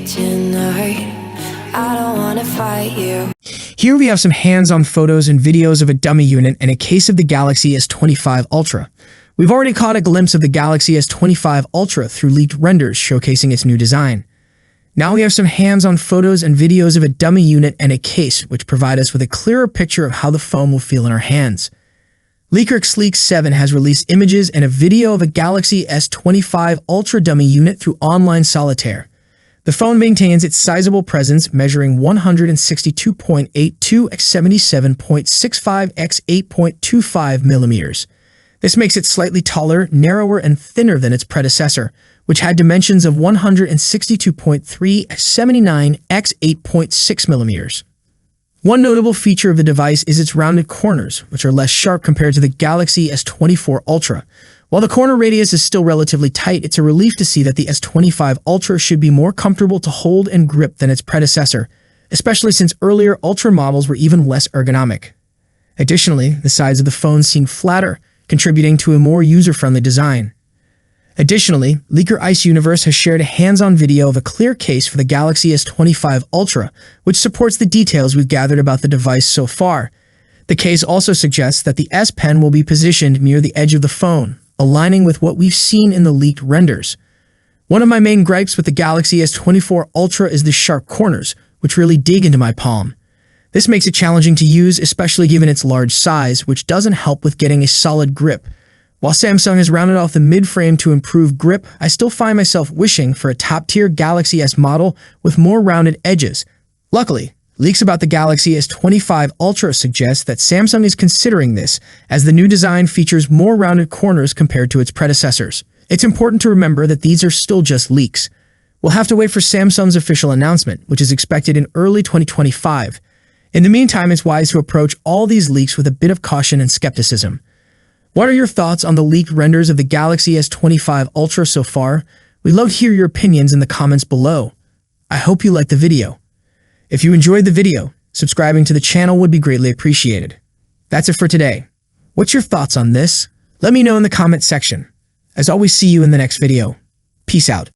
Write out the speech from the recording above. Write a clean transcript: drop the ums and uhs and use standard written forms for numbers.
tonight. I don't wanna fight you. Here we have some hands-on photos and videos of a dummy unit and a case of the Galaxy S25 Ultra. We've already caught a glimpse of the Galaxy S25 Ultra through leaked renders showcasing its new design. Now we have some hands-on photos and videos of a dummy unit and a case, which provide us with a clearer picture of how the phone will feel in our hands. Leaker Sleek7 has released images and a video of a Galaxy S25 Ultra dummy unit through online solitaire. The phone maintains its sizable presence, measuring 162.82 x 77.65 x 8.25 millimeters. This makes it slightly taller, narrower, and thinner than its predecessor, which had dimensions of 162.3 x 79 x 8.6 millimeters. One notable feature of the device is its rounded corners, which are less sharp compared to the Galaxy S24 Ultra. While the corner radius is still relatively tight, it's a relief to see that the S25 Ultra should be more comfortable to hold and grip than its predecessor, especially since earlier Ultra models were even less ergonomic. Additionally, the sides of the phone seem flatter, contributing to a more user-friendly design. Additionally, Leaker Ice Universe has shared a hands-on video of a clear case for the Galaxy S25 Ultra, which supports the details we've gathered about the device so far. The case also suggests that the S Pen will be positioned near the edge of the phone, aligning with what we've seen in the leaked renders. One of my main gripes with the Galaxy S24 Ultra is the sharp corners, which really dig into my palm. This makes it challenging to use, especially given its large size, which doesn't help with getting a solid grip. While Samsung has rounded off the mid-frame to improve grip, I still find myself wishing for a top-tier Galaxy S model with more rounded edges. Luckily, leaks about the Galaxy S25 Ultra suggest that Samsung is considering this, as the new design features more rounded corners compared to its predecessors. It's important to remember that these are still just leaks. We'll have to wait for Samsung's official announcement, which is expected in early 2025. In the meantime, it's wise to approach all these leaks with a bit of caution and skepticism. What are your thoughts on the leaked renders of the Galaxy S25 Ultra so far? We'd love to hear your opinions in the comments below. I hope you liked the video. If you enjoyed the video, subscribing to the channel would be greatly appreciated. That's it for today. What's your thoughts on this? Let me know in the comment section. As always, see you in the next video. Peace out.